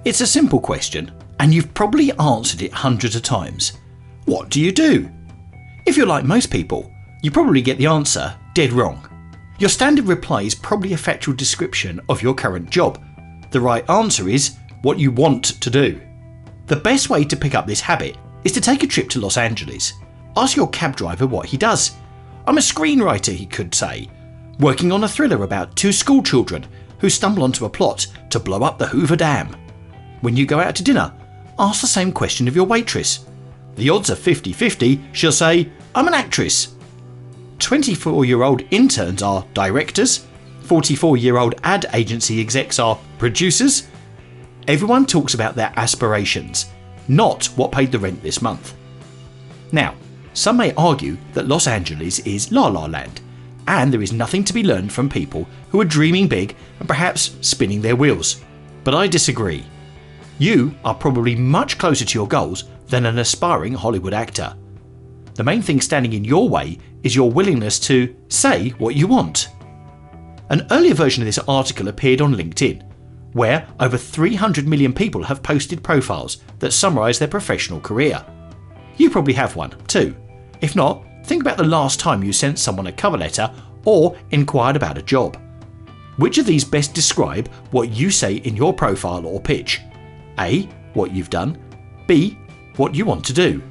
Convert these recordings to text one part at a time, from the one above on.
It's a simple question, and you've probably answered it hundreds of times. What do you do? If you're like most people, you probably get the answer dead wrong. Your standard reply is probably a factual description of your current job. The right answer is what you want to do. The best way to pick up this habit is to take a trip to Los Angeles. Ask your cab driver what he does. I'm a screenwriter, he could say, working on a thriller about two school children who stumble onto a plot to blow up the Hoover Dam. When you go out to dinner, ask the same question of your waitress. The odds are 50-50, she'll say, I'm an actress. 24-year-old interns are directors, 44-year-old ad agency execs are producers. Everyone talks about their aspirations, not what paid the rent this month. Now, some may argue that Los Angeles is La La Land, and there is nothing to be learned from people who are dreaming big and perhaps spinning their wheels. But I disagree. You are probably much closer to your goals than an aspiring Hollywood actor. The main thing standing in your way is your willingness to say what you want. An earlier version of this article appeared on LinkedIn, where over 300 million people have posted profiles that summarise their professional career. You probably have one too. If not, think about the last time you sent someone a cover letter or inquired about a job. Which of these best describe what you say in your profile or pitch? A. What you've done. B. What you want to do.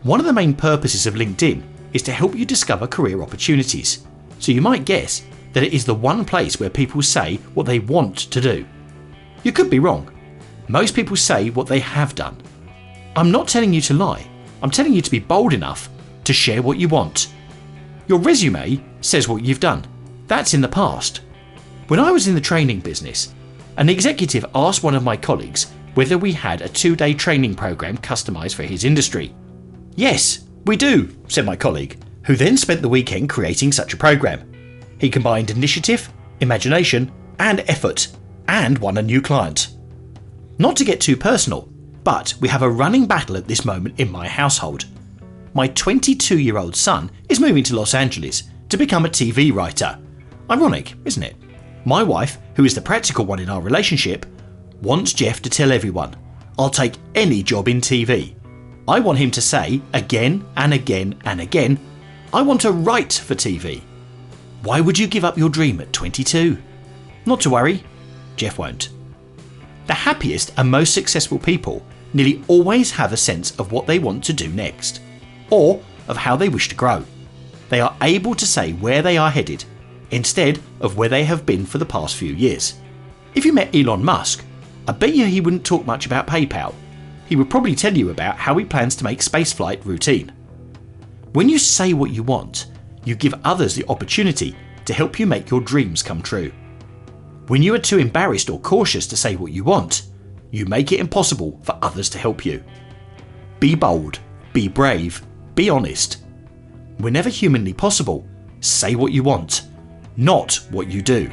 One of the main purposes of LinkedIn is to help you discover career opportunities, so you might guess that it is the one place where people say what they want to do. You could be wrong. Most people say what they have done. I'm not telling you to lie, I'm telling you to be bold enough to share what you want. Your resume says what you've done. That's in the past. When I was in the training business, an executive asked one of my colleagues whether we had a 2-day training program customised for his industry. Yes, we do, said my colleague, who then spent the weekend creating such a program. He combined initiative, imagination, and effort, and won a new client. Not to get too personal, but we have a running battle at this moment in my household. My 22-year-old son is moving to Los Angeles to become a TV writer. Ironic, isn't it? My wife, who is the practical one in our relationship, wants Jeff to tell everyone, I'll take any job in TV. I want him to say again and again and again, I want to write for TV. Why would you give up your dream at 22? Not to worry, Jeff won't. The happiest and most successful people nearly always have a sense of what they want to do next, or of how they wish to grow. They are able to say where they are headed, instead of where they have been for the past few years. If you met Elon Musk, I bet you he wouldn't talk much about PayPal. He would probably tell you about how he plans to make spaceflight routine. When you say what you want, you give others the opportunity to help you make your dreams come true. When you are too embarrassed or cautious to say what you want, you make it impossible for others to help you. Be bold, be brave, be honest. Whenever humanly possible, say what you want, not what you do.